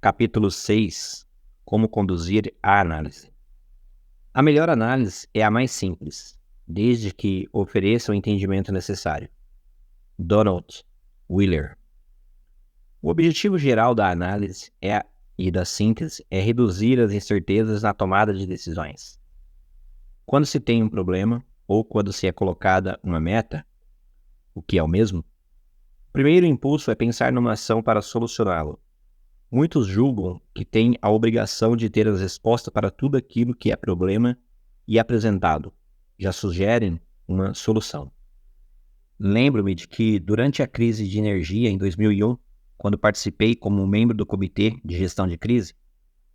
Capítulo 6: Como conduzir a análise. A melhor análise é a mais simples, desde que ofereça o entendimento necessário. Donald Wheeler. O objetivo geral da análise e da síntese é reduzir as incertezas na tomada de decisões. Quando se tem um problema, ou quando se é colocada uma meta, o que é o mesmo, o primeiro impulso é pensar numa ação para solucioná-lo. Muitos julgam que têm a obrigação de ter as respostas para tudo aquilo que é problema e apresentado. Já sugerem uma solução. Lembro-me de que, durante a crise de energia em 2001, quando participei como membro do Comitê de Gestão de Crise,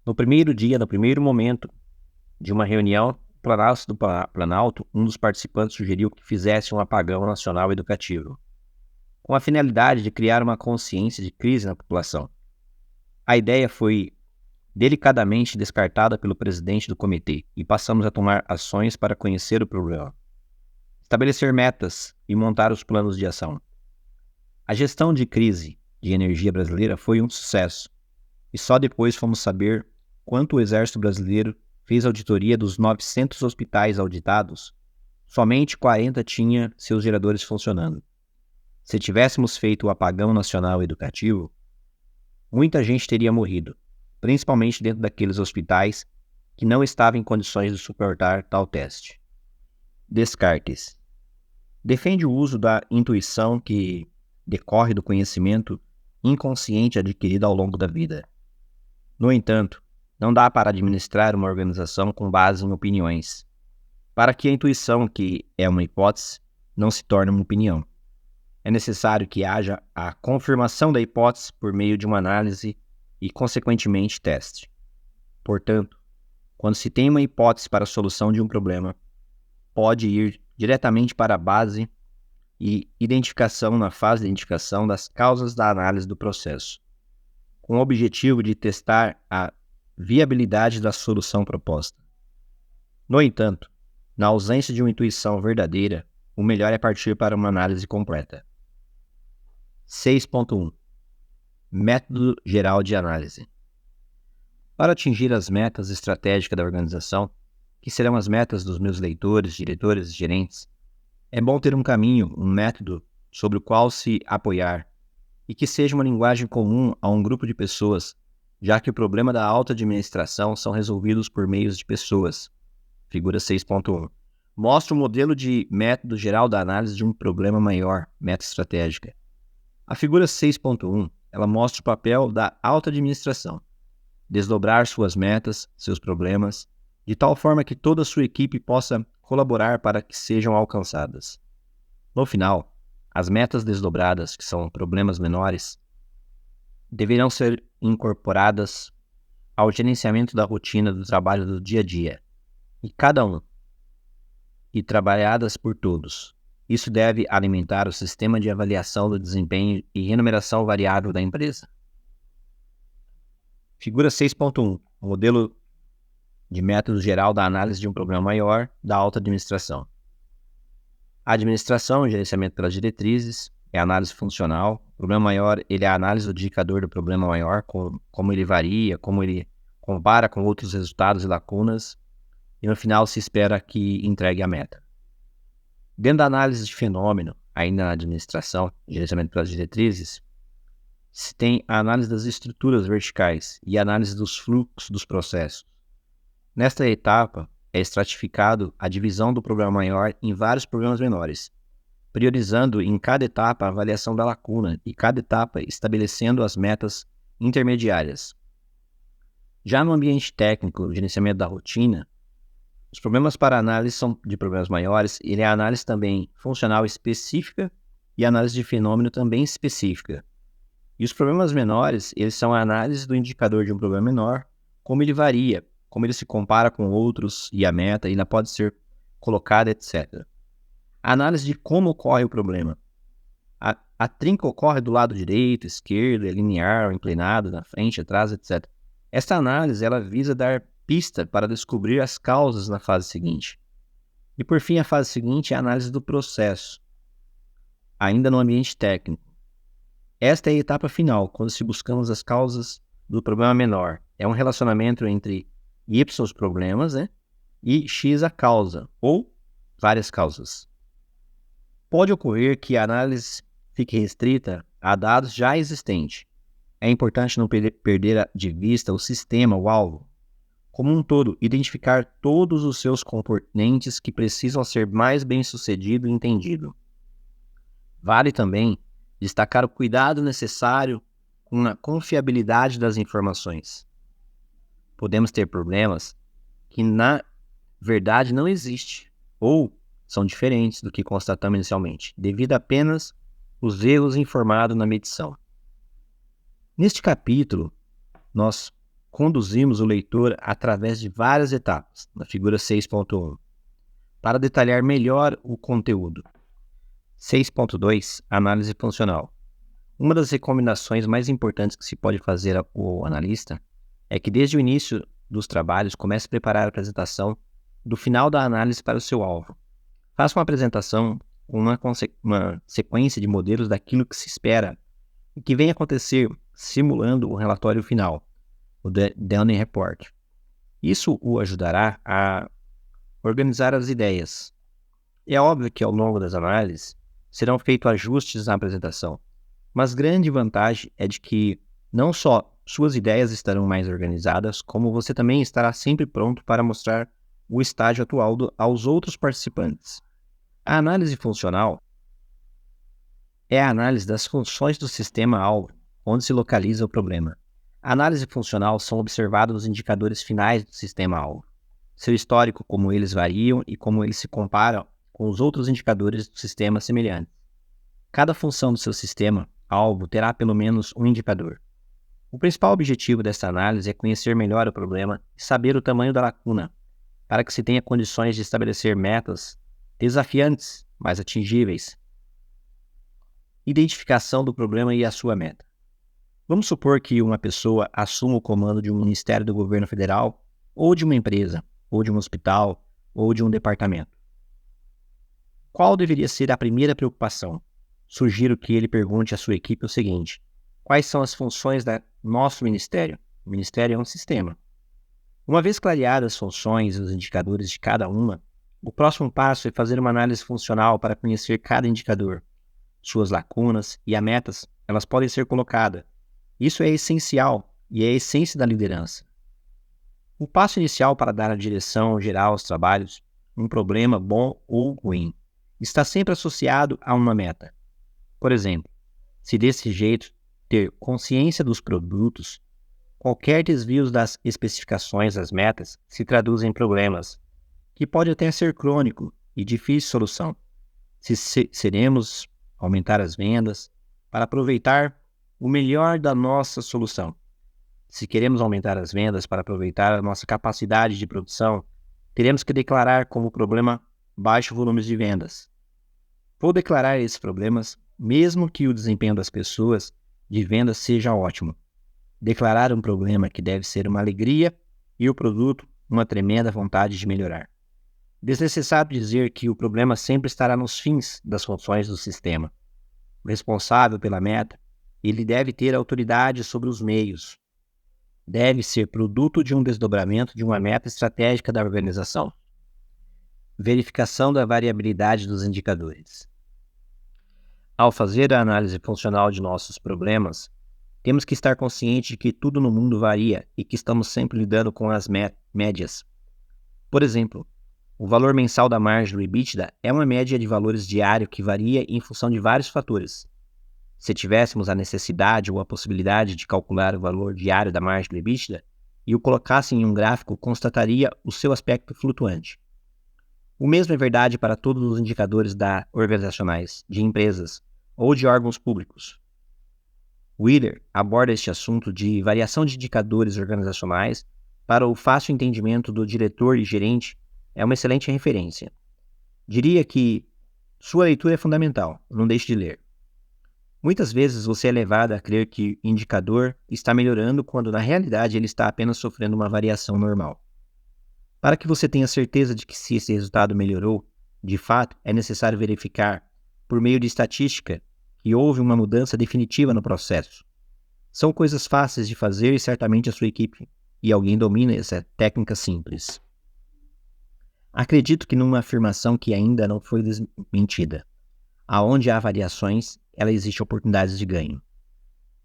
no primeiro momento de uma reunião no Palácio do Planalto, um dos participantes sugeriu que fizesse um apagão nacional educativo, com a finalidade de criar uma consciência de crise na população. A ideia foi delicadamente descartada pelo presidente do comitê e passamos a tomar ações para conhecer o problema, estabelecer metas e montar os planos de ação. A gestão de crise de energia brasileira foi um sucesso e só depois fomos saber quanto o Exército Brasileiro fez auditoria dos 900 hospitais auditados, somente 40 tinha seus geradores funcionando. Se tivéssemos feito o apagão nacional educativo, muita gente teria morrido, principalmente dentro daqueles hospitais que não estavam em condições de suportar tal teste. Descartes. Defende o uso da intuição que decorre do conhecimento inconsciente adquirido ao longo da vida. No entanto, não dá para administrar uma organização com base em opiniões, para que a intuição, que é uma hipótese, não se torne uma opinião. É necessário que haja a confirmação da hipótese por meio de uma análise e, consequentemente, teste. Portanto, quando se tem uma hipótese para a solução de um problema, pode ir diretamente para a base e na fase de identificação das causas da análise do processo, com o objetivo de testar a viabilidade da solução proposta. No entanto, na ausência de uma intuição verdadeira, o melhor é partir para uma análise completa. 6.1 Método geral de análise. Para atingir as metas estratégicas da organização, que serão as metas dos meus leitores, diretores e gerentes, é bom ter um caminho, um método sobre o qual se apoiar e que seja uma linguagem comum a um grupo de pessoas, já que o problema da alta administração são resolvidos por meios de pessoas. Figura 6.1. Mostra o modelo de método geral da análise de um problema maior, meta estratégica. A figura 6.1, ela mostra o papel da alta administração. Desdobrar suas metas, seus problemas, de tal forma que toda a sua equipe possa colaborar para que sejam alcançadas. No final, as metas desdobradas, que são problemas menores, deverão ser incorporadas ao gerenciamento da rotina do trabalho do dia a dia, e trabalhadas por todos. Isso deve alimentar o sistema de avaliação do desempenho e remuneração variável da empresa. Figura 6.1, modelo de método geral da análise de um problema maior da alta administração. A administração, o gerenciamento pelas diretrizes, é a análise funcional. O problema maior, ele é a análise do indicador do problema maior, como ele varia, como ele compara com outros resultados e lacunas, e no final se espera que entregue a meta. Dentro da análise de fenômeno, ainda na administração, gerenciamento pelas diretrizes, se tem a análise das estruturas verticais e a análise dos fluxos dos processos. Nesta etapa, é estratificado a divisão do problema maior em vários problemas menores, priorizando em cada etapa a avaliação da lacuna e cada etapa estabelecendo as metas intermediárias. Já no ambiente técnico, o gerenciamento da rotina, os problemas para análise são de problemas maiores, ele é a análise também funcional específica e a análise de fenômeno também específica. E os problemas menores, eles são a análise do indicador de um problema menor, como ele varia, como ele se compara com outros e a meta ainda pode ser colocada, etc. A análise de como ocorre o problema. A trinca ocorre do lado direito, esquerdo, é linear, inclinado, na frente, atrás, etc. Esta análise ela visa dar pista para descobrir as causas na fase seguinte. E por fim, a fase seguinte é a análise do processo, ainda no ambiente técnico. Esta é a etapa final, quando se buscamos as causas do problema menor é um relacionamento entre Y os problemas, né, e X a causa, ou várias causas. Pode ocorrer que a análise fique restrita a dados já existentes. É importante não perder de vista o sistema, o alvo. Como um todo, identificar todos os seus componentes que precisam ser mais bem-sucedido e entendido. Vale também destacar o cuidado necessário com a confiabilidade das informações. Podemos ter problemas que, na verdade, não existem ou são diferentes do que constatamos inicialmente, devido apenas aos erros informados na medição. Neste capítulo, nós conduzimos o leitor através de várias etapas, na figura 6.1, para detalhar melhor o conteúdo. 6.2, análise funcional. Uma das recomendações mais importantes que se pode fazer ao analista é que desde o início dos trabalhos comece a preparar a apresentação do final da análise para o seu alvo. Faça uma apresentação com uma sequência de modelos daquilo que se espera e que venha acontecer simulando o relatório final, o Downing Report. Isso o ajudará a organizar as ideias. É óbvio que ao longo das análises serão feitos ajustes na apresentação, mas grande vantagem é de que não só suas ideias estarão mais organizadas, como você também estará sempre pronto para mostrar o estágio atual aos outros participantes. A análise funcional é a análise das funções do sistema-alvo, onde se localiza o problema. A análise funcional são observados os indicadores finais do sistema-alvo, seu histórico, como eles variam e como eles se comparam com os outros indicadores do sistema semelhantes. Cada função do seu sistema-alvo terá pelo menos um indicador. O principal objetivo desta análise é conhecer melhor o problema e saber o tamanho da lacuna, para que se tenha condições de estabelecer metas desafiantes, mas atingíveis. Identificação do problema e a sua meta. Vamos supor que uma pessoa assuma o comando de um ministério do governo federal, ou de uma empresa, ou de um hospital, ou de um departamento. Qual deveria ser a primeira preocupação? Sugiro que ele pergunte à sua equipe o seguinte: quais são as funções do nosso ministério? O ministério é um sistema. Uma vez clareadas as funções e os indicadores de cada uma, o próximo passo é fazer uma análise funcional para conhecer cada indicador. Suas lacunas e as metas, elas podem ser colocadas. Isso é essencial e é a essência da liderança. O passo inicial para dar a direção geral aos trabalhos, um problema bom ou ruim, está sempre associado a uma meta. Por exemplo, se desse jeito ter consciência dos produtos, qualquer desvio das especificações das metas se traduz em problemas, que pode até ser crônico e difícil de solução. Se seremos aumentar as vendas para aproveitar o melhor da nossa solução. Se queremos aumentar as vendas para aproveitar a nossa capacidade de produção, teremos que declarar como problema baixo volume de vendas. Vou declarar esses problemas mesmo que o desempenho das pessoas de vendas seja ótimo. Declarar um problema que deve ser uma alegria e o produto uma tremenda vontade de melhorar. Desnecessário dizer que o problema sempre estará nos fins das funções do sistema. O responsável pela meta, ele deve ter autoridade sobre os meios. Deve ser produto de um desdobramento de uma meta estratégica da organização. Verificação da variabilidade dos indicadores. Ao fazer a análise funcional de nossos problemas, temos que estar conscientes de que tudo no mundo varia e que estamos sempre lidando com as médias. Por exemplo, o valor mensal da margem do EBITDA é uma média de valores diários que varia em função de vários fatores. Se tivéssemos a necessidade ou a possibilidade de calcular o valor diário da margem do EBITDA e o colocasse em um gráfico, constataria o seu aspecto flutuante. O mesmo é verdade para todos os indicadores organizacionais, de empresas ou de órgãos públicos. Wheeler aborda este assunto de variação de indicadores organizacionais para o fácil entendimento do diretor e gerente. É uma excelente referência. Diria que sua leitura é fundamental, não deixe de ler. Muitas vezes você é levado a crer que o indicador está melhorando quando na realidade ele está apenas sofrendo uma variação normal. Para que você tenha certeza de que se esse resultado melhorou, de fato é necessário verificar, por meio de estatística, que houve uma mudança definitiva no processo. São coisas fáceis de fazer e certamente a sua equipe e alguém domina essa técnica simples. Acredito que numa afirmação que ainda não foi desmentida. Aonde há variações, ela existe oportunidades de ganho.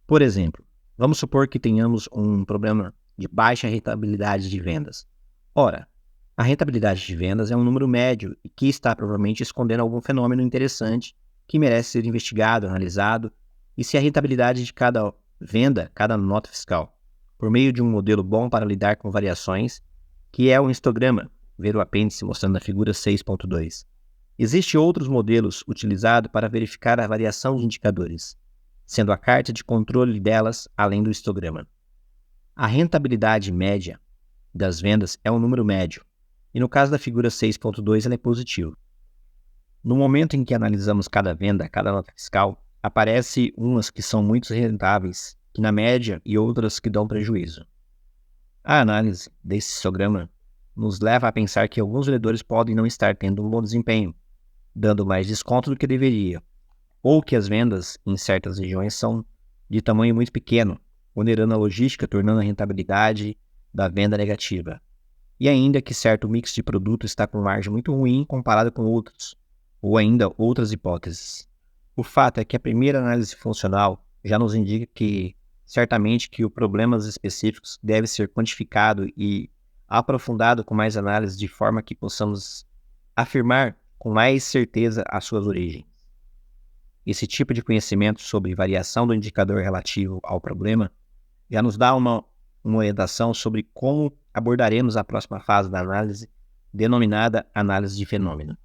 Por exemplo, vamos supor que tenhamos um problema de baixa rentabilidade de vendas. Ora, a rentabilidade de vendas é um número médio e que está provavelmente escondendo algum fenômeno interessante que merece ser investigado, analisado, e se a rentabilidade de cada venda, cada nota fiscal, por meio de um modelo bom para lidar com variações, que é o histograma, ver o apêndice mostrando na figura 6.2. Existem outros modelos utilizados para verificar a variação de indicadores, sendo a carta de controle delas além do histograma. A rentabilidade média das vendas é um número médio, e no caso da figura 6.2 ela é positiva. No momento em que analisamos cada venda, cada nota fiscal, aparecem umas que são muito rentáveis, que na média, e outras que dão prejuízo. A análise desse histograma nos leva a pensar que alguns vendedores podem não estar tendo um bom desempenho, dando mais desconto do que deveria, ou que as vendas em certas regiões são de tamanho muito pequeno, onerando a logística, tornando a rentabilidade da venda negativa. E ainda que certo mix de produto está com margem muito ruim comparado com outros, ou ainda outras hipóteses. O fato é que a primeira análise funcional já nos indica que, certamente, que os problemas específicos devem ser quantificados e aprofundado com mais análise de forma que possamos afirmar com mais certeza as suas origens. Esse tipo de conhecimento sobre variação do indicador relativo ao problema já nos dá uma orientação sobre como abordaremos a próxima fase da análise, denominada análise de fenômeno.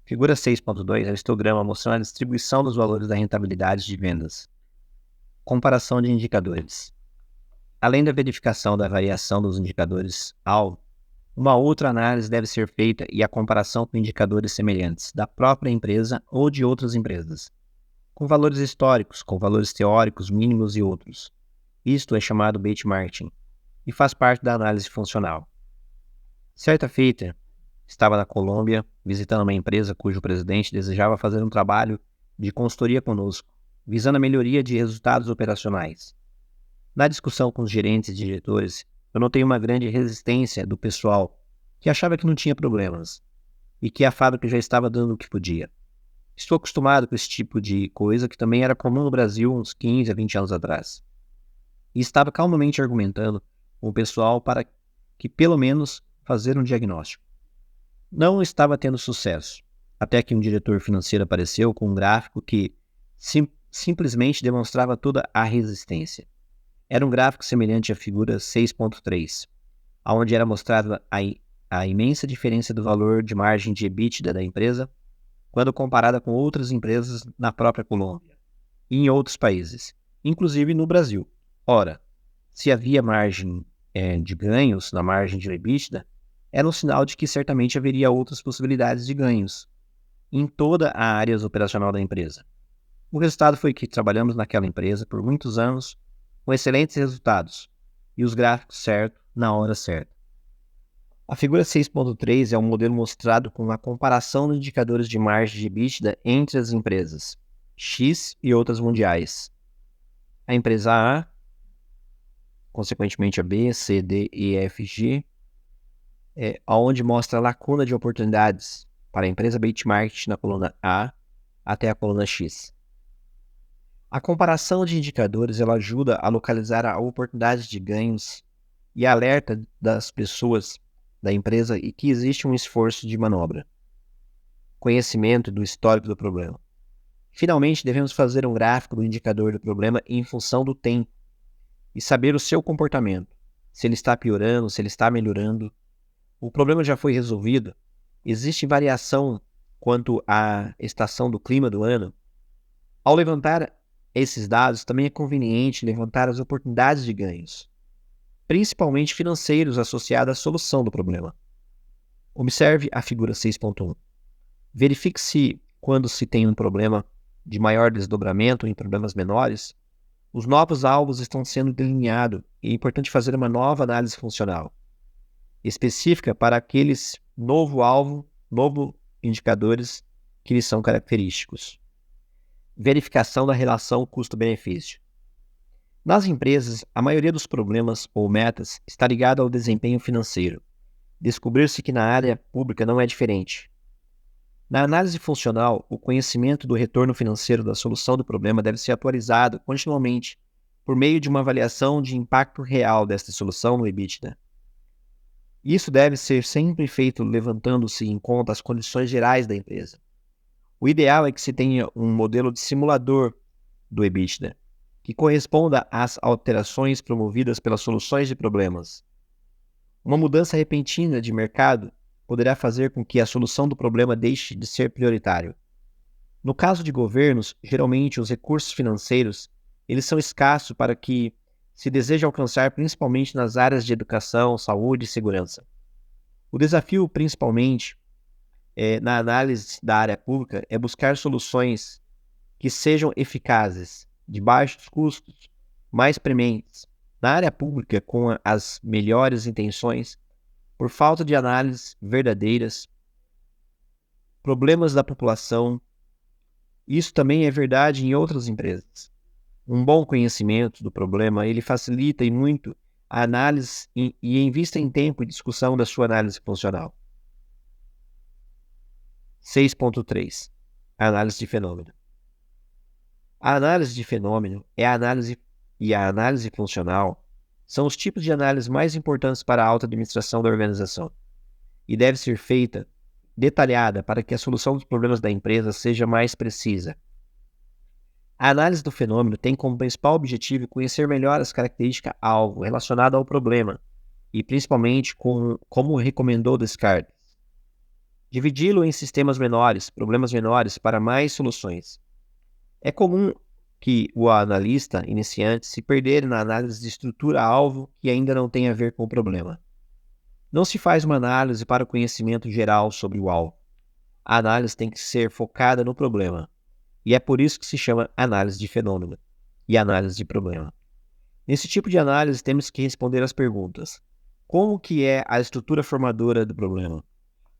Figura 6.2 é o histograma mostrando a distribuição dos valores da rentabilidade de vendas. Comparação de indicadores. Além da verificação da variação dos indicadores alvo, uma outra análise deve ser feita e a comparação com indicadores semelhantes da própria empresa ou de outras empresas, com valores históricos, com valores teóricos mínimos e outros. Isto é chamado benchmarking e faz parte da análise funcional. Certa feita, estava na Colômbia visitando uma empresa cujo presidente desejava fazer um trabalho de consultoria conosco, visando a melhoria de resultados operacionais. Na discussão com os gerentes e diretores, eu notei uma grande resistência do pessoal que achava que não tinha problemas e que a fábrica já estava dando o que podia. Estou acostumado com esse tipo de coisa que também era comum no Brasil uns 15 a 20 anos atrás. E estava calmamente argumentando com o pessoal para que pelo menos fazer um diagnóstico. Não estava tendo sucesso, até que um diretor financeiro apareceu com um gráfico que simplesmente demonstrava toda a resistência. Era um gráfico semelhante à figura 6.3, onde era mostrada a imensa diferença do valor de margem de EBITDA da empresa quando comparada com outras empresas na própria Colômbia e em outros países, inclusive no Brasil. Ora, se havia margem de ganhos na margem de EBITDA, era um sinal de que certamente haveria outras possibilidades de ganhos em toda a área operacional da empresa. O resultado foi que trabalhamos naquela empresa por muitos anos com excelentes resultados e os gráficos certos na hora certa. A figura 6.3 é um modelo mostrado com a comparação de indicadores de margem de EBITDA entre as empresas X e outras mundiais. A empresa A, consequentemente a B, C, D, E, F, G, onde mostra a lacuna de oportunidades para a empresa benchmark na coluna A até a coluna X. A comparação de indicadores ela ajuda a localizar a oportunidade de ganhos e alerta das pessoas da empresa e que existe um esforço de manobra, conhecimento do histórico do problema. Finalmente, devemos fazer um gráfico do indicador do problema em função do tempo e saber o seu comportamento, se ele está piorando, se ele está melhorando. O problema já foi resolvido? Existe variação quanto à estação do clima do ano? Ao levantar esses dados, também é conveniente levantar as oportunidades de ganhos, principalmente financeiros associados à solução do problema. Observe a figura 6.1. Verifique se, quando se tem um problema de maior desdobramento em problemas menores, os novos alvos estão sendo delineados e é importante fazer uma nova análise funcional, específica para aqueles novo alvo, novos indicadores que lhes são característicos. Verificação da relação custo-benefício. Nas empresas, a maioria dos problemas ou metas está ligada ao desempenho financeiro. Descobriu-se que na área pública não é diferente. Na análise funcional, o conhecimento do retorno financeiro da solução do problema deve ser atualizado continuamente por meio de uma avaliação de impacto real desta solução no EBITDA. Isso deve ser sempre feito levantando-se em conta as condições gerais da empresa. O ideal é que se tenha um modelo de simulador do EBITDA, que corresponda às alterações promovidas pelas soluções de problemas. Uma mudança repentina de mercado poderá fazer com que a solução do problema deixe de ser prioritário. No caso de governos, geralmente os recursos financeiros eles são escassos para que se deseja alcançar principalmente nas áreas de educação, saúde e segurança. O desafio principalmente na análise da área pública é buscar soluções que sejam eficazes, de baixos custos, mais prementes. Na área pública, com as melhores intenções, por falta de análises verdadeiras, problemas da população. Isso também é verdade em outras empresas. Um bom conhecimento do problema, ele facilita e muito a análise e invista em tempo e discussão da sua análise funcional. 6.3. A análise de fenômeno. A análise de fenômeno é a análise funcional são os tipos de análise mais importantes para a alta administração da organização e deve ser feita detalhada para que a solução dos problemas da empresa seja mais precisa. A análise do fenômeno tem como principal objetivo conhecer melhor as características-alvo relacionadas ao problema e principalmente como recomendou Descartes. Dividi-lo em sistemas menores, problemas menores para mais soluções. É comum que o analista iniciante se perder na análise de estrutura-alvo que ainda não tem a ver com o problema. Não se faz uma análise para o conhecimento geral sobre o alvo. A análise tem que ser focada no problema. E é por isso que se chama análise de fenômeno e análise de problema. Nesse tipo de análise, temos que responder às perguntas: como que é a estrutura formadora do problema?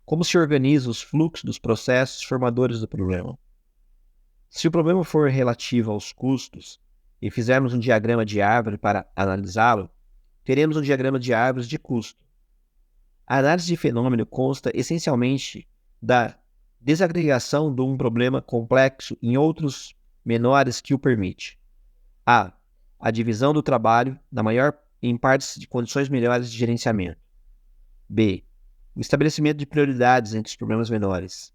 Como se organiza os fluxos dos processos formadores do problema? Se o problema for relativo aos custos e fizermos um diagrama de árvore para analisá-lo, teremos um diagrama de árvores de custo. A análise de fenômeno consta essencialmente da desagregação de um problema complexo em outros menores que o permite. A divisão do trabalho em partes de condições melhores de gerenciamento. B. O estabelecimento de prioridades entre os problemas menores.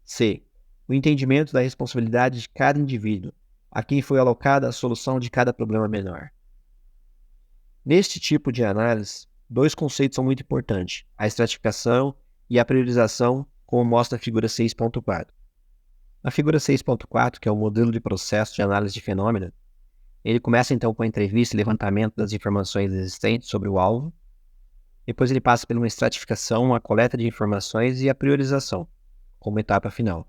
C. O entendimento da responsabilidade de cada indivíduo, a quem foi alocada a solução de cada problema menor. Neste tipo de análise, dois conceitos são muito importantes: a estratificação e a priorização, como mostra a figura 6.4. A figura 6.4, que é o modelo de processo de análise de fenômeno, ele começa então com a entrevista e levantamento das informações existentes sobre o alvo. Depois ele passa por uma estratificação, a coleta de informações e a priorização, como etapa final.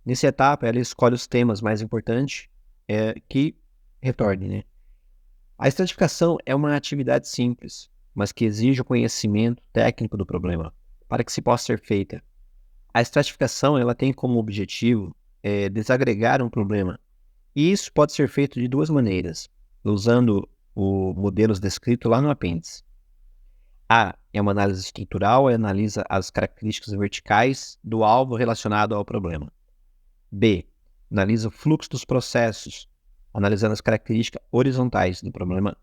Nessa etapa, ela escolhe os temas mais importantes que retornem. A estratificação é uma atividade simples, mas que exige o conhecimento técnico do problema para que se possa ser feita. A estratificação ela tem como objetivo desagregar um problema. E isso pode ser feito de duas maneiras, usando os modelos descritos lá no apêndice. A é uma análise estrutural e analisa as características verticais do alvo relacionado ao problema. B. Analisa o fluxo dos processos, analisando as características horizontais do problema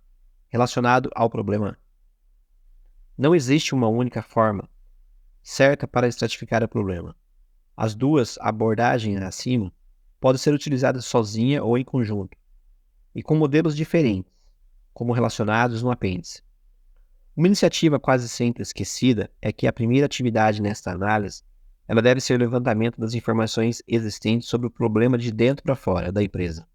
relacionado ao problema. Não existe uma única forma certa para estratificar o problema. As duas abordagens acima podem ser utilizadas sozinha ou em conjunto, e com modelos diferentes, como relacionados no apêndice. Uma iniciativa quase sempre esquecida é que a primeira atividade nesta análise ela deve ser o levantamento das informações existentes sobre o problema de dentro para fora da empresa.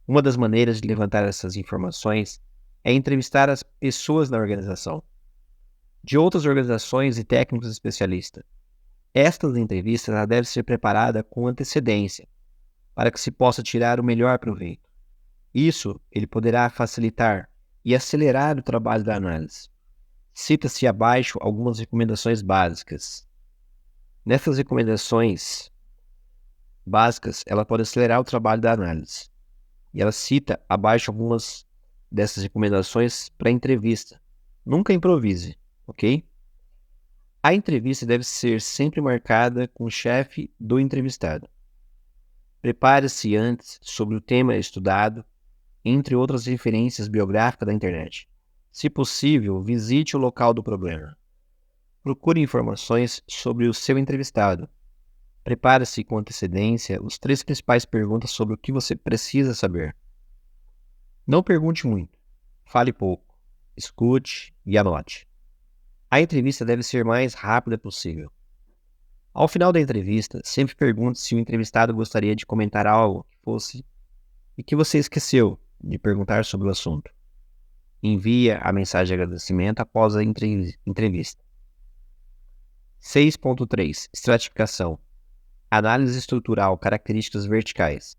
Uma das maneiras de levantar essas informações é entrevistar as pessoas da organização, de outras organizações e técnicos especialistas. Estas entrevistas devem ser preparadas com antecedência, para que se possa tirar o melhor proveito. Isso ele poderá facilitar e acelerar o trabalho da análise. Cita-se abaixo algumas recomendações básicas. Nessas recomendações básicas, ela pode acelerar o trabalho da análise. E ela cita abaixo algumas dessas recomendações para a entrevista. Nunca improvise, ok? A entrevista deve ser sempre marcada com o chefe do entrevistado. Prepare-se antes sobre o tema estudado, entre outras referências biográficas da internet. Se possível, visite o local do problema. Procure informações sobre o seu entrevistado. Prepare-se com antecedência os 3 principais perguntas sobre o que você precisa saber. Não pergunte muito, fale pouco, escute e anote. A entrevista deve ser mais rápida possível. Ao final da entrevista, sempre pergunte se o entrevistado gostaria de comentar algo que fosse e que você esqueceu de perguntar sobre o assunto. Envie a mensagem de agradecimento após a entrevista. 6.3 Estratificação. Análise estrutural, características verticais.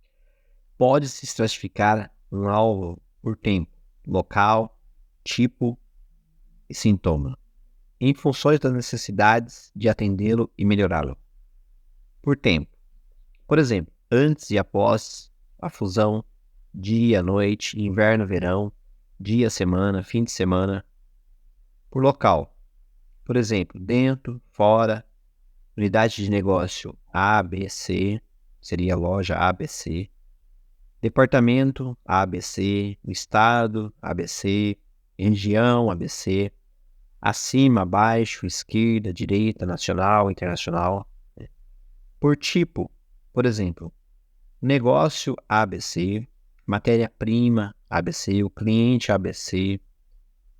Pode-se estratificar um alvo por tempo, local, tipo e sintoma, em funções das necessidades de atendê-lo e melhorá-lo. Por tempo, por exemplo, antes e após a fusão, dia, noite, inverno, verão, dia, semana, fim de semana. Por local, por exemplo, dentro, fora, unidade de negócio A, B, C, seria loja ABC, departamento ABC, o estado ABC, região ABC, acima, abaixo, esquerda, direita, nacional, internacional. Por tipo, por exemplo, negócio ABC, matéria-prima ABC, o cliente ABC,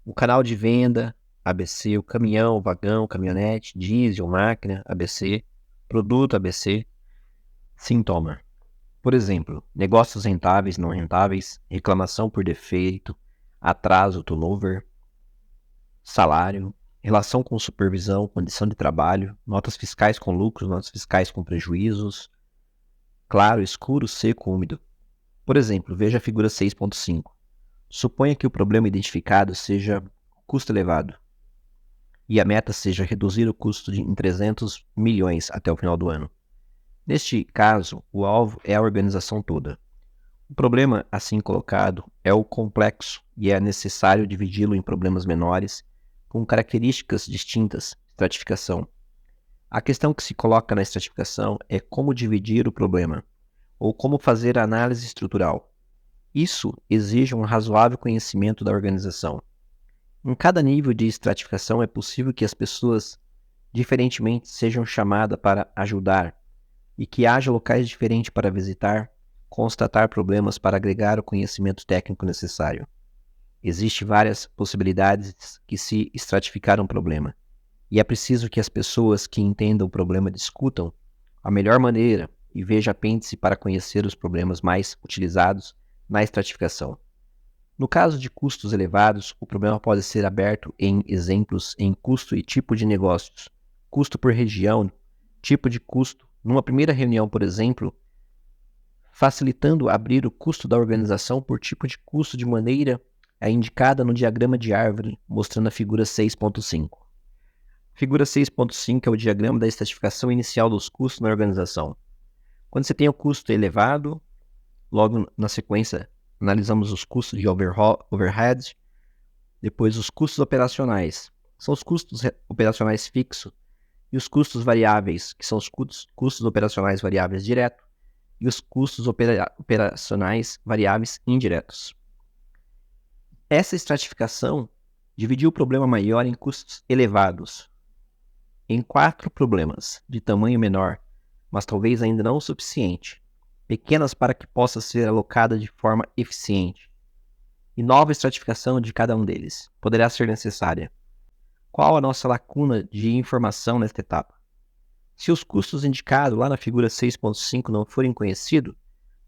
o canal de venda ABC, o caminhão, vagão, caminhonete, diesel, máquina ABC, produto ABC, sintoma. Por exemplo, negócios rentáveis, não rentáveis, reclamação por defeito, atraso, turnover, salário, relação com supervisão, condição de trabalho, notas fiscais com lucros, notas fiscais com prejuízos, claro, escuro, seco, úmido. Por exemplo, veja a figura 6.5. Suponha que o problema identificado seja custo elevado e a meta seja reduzir o custo em 300 milhões até o final do ano. Neste caso, o alvo é a organização toda. O problema, assim colocado, é o complexo e é necessário dividi-lo em problemas menores com características distintas, estratificação. A questão que se coloca na estratificação é como dividir o problema, ou como fazer a análise estrutural. Isso exige um razoável conhecimento da organização. Em cada nível de estratificação é possível que as pessoas, diferentemente, sejam chamadas para ajudar e que haja locais diferentes para visitar, constatar problemas para agregar o conhecimento técnico necessário. Existem várias possibilidades que se estratificar um problema, e é preciso que as pessoas que entendam o problema discutam a melhor maneira e vejam apêndice para conhecer os problemas mais utilizados na estratificação. No caso de custos elevados, o problema pode ser aberto em exemplos em custo e tipo de negócios, custo por região, tipo de custo. Numa primeira reunião, por exemplo, facilitando abrir o custo da organização por tipo de custo de maneira indicada no diagrama de árvore, mostrando a figura 6.5. Figura 6.5 é o diagrama da estratificação inicial dos custos na organização. Quando você tem o custo elevado, logo na sequência analisamos os custos de overhead, depois os custos operacionais. São os custos operacionais fixos e os custos variáveis, que são os custos operacionais variáveis diretos e os custos operacionais variáveis indiretos. Essa estratificação dividiu o problema maior em custos elevados em 4 problemas de tamanho menor, mas talvez ainda não o suficiente, pequenas para que possa ser alocada de forma eficiente. E nova estratificação de cada um deles poderá ser necessária. Qual a nossa lacuna de informação nesta etapa? Se os custos indicados lá na figura 6.5 não forem conhecidos,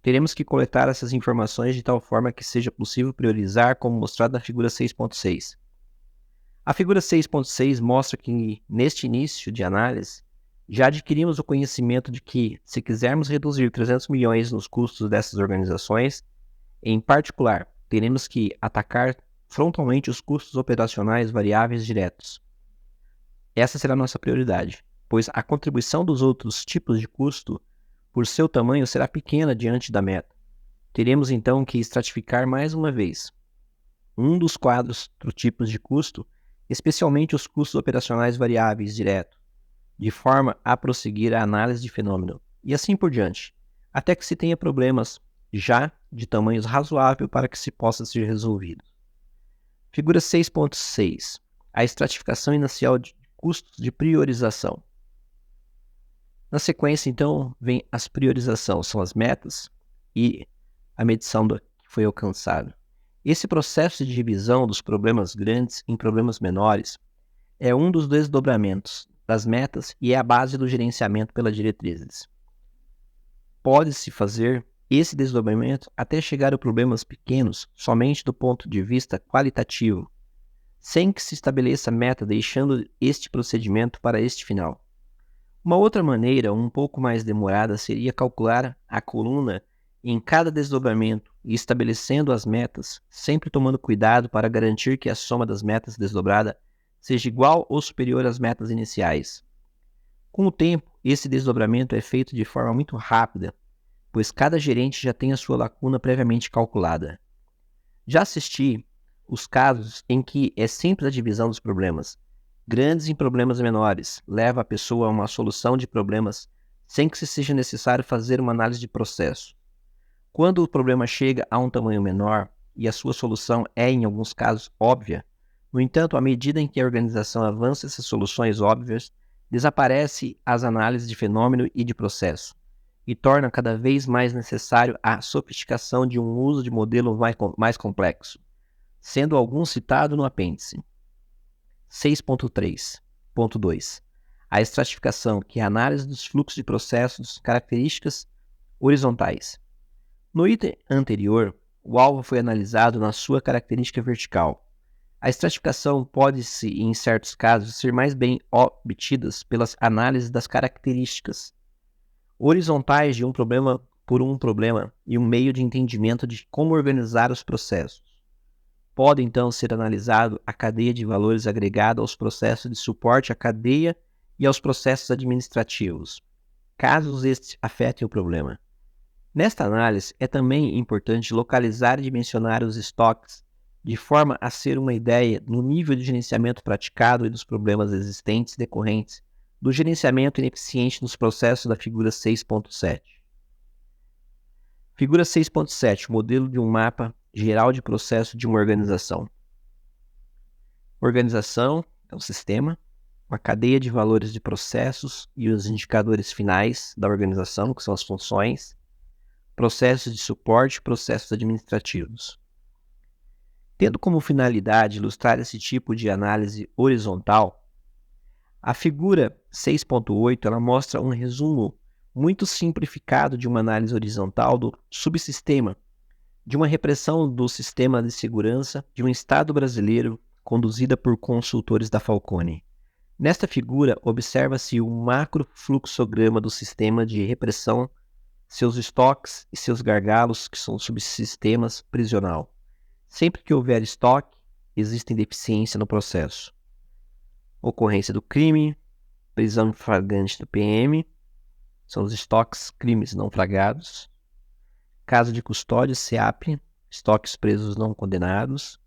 teremos que coletar essas informações de tal forma que seja possível priorizar, como mostrado na figura 6.6. A figura 6.6 mostra que, neste início de análise, já adquirimos o conhecimento de que, se quisermos reduzir 300 milhões nos custos dessas organizações, em particular, teremos que atacar frontalmente os custos operacionais variáveis diretos. Essa será a nossa prioridade, pois a contribuição dos outros tipos de custo, por seu tamanho, será pequena diante da meta. Teremos então que estratificar mais uma vez. um dos quatro tipos de custo, especialmente os custos operacionais variáveis diretos, de forma a prosseguir a análise de fenômeno, e assim por diante, até que se tenha problemas já de tamanhos razoável para que se possa ser resolvido. Figura 6.6. A estratificação inicial de custos de priorização. Na sequência, então, vem as priorizações, são as metas e a medição do que foi alcançado. Esse processo de divisão dos problemas grandes em problemas menores é um dos desdobramentos das metas e é a base do gerenciamento pelas diretrizes. Pode-se fazer esse desdobramento até chegar a problemas pequenos somente do ponto de vista qualitativo, sem que se estabeleça meta, deixando este procedimento para este final. Uma outra maneira, um pouco mais demorada, seria calcular a coluna em cada desdobramento e estabelecendo as metas, sempre tomando cuidado para garantir que a soma das metas desdobrada seja igual ou superior às metas iniciais. Com o tempo, esse desdobramento é feito de forma muito rápida, pois cada gerente já tem a sua lacuna previamente calculada. Já assisti os casos em que é simples a divisão dos problemas, grandes em problemas menores, leva a pessoa a uma solução de problemas sem que seja necessário fazer uma análise de processo. Quando o problema chega a um tamanho menor e a sua solução é, em alguns casos, óbvia, no entanto, à medida em que a organização avança essas soluções óbvias, desaparece as análises de fenômeno e de processo, e torna cada vez mais necessário a sofisticação de um uso de modelo mais complexo, sendo algum citado no apêndice. 6.3.2. A estratificação, que é a análise dos fluxos de processos, características horizontais. No item anterior, o alvo foi analisado na sua característica vertical. A estratificação pode-se, em certos casos, ser mais bem obtidas pelas análises das características horizontais de um problema por um problema e um meio de entendimento de como organizar os processos. Pode, então, ser analisado a cadeia de valores agregada aos processos de suporte à cadeia e aos processos administrativos, caso estes afetem o problema. Nesta análise, é também importante localizar e dimensionar os estoques, de forma a ser uma ideia do nível de gerenciamento praticado e dos problemas existentes decorrentes do gerenciamento ineficiente nos processos da figura 6.7. Figura 6.7, modelo de um mapa geral de processo de uma organização. Organização é um sistema, uma cadeia de valores de processos e os indicadores finais da organização, que são as funções, processos de suporte e processos administrativos. Tendo como finalidade ilustrar esse tipo de análise horizontal, a figura 6.8 ela mostra um resumo muito simplificado de uma análise horizontal do subsistema, de uma repressão do sistema de segurança de um Estado brasileiro conduzida por consultores da Falcone. Nesta figura, observa-se o macrofluxograma do sistema de repressão, seus estoques e seus gargalos, que são subsistemas prisional. Sempre que houver estoque, existe deficiência no processo. Ocorrência do crime, prisão em flagrante do PM, são os estoques crimes não flagrados. Caso de custódia, SEAP, estoques presos não condenados.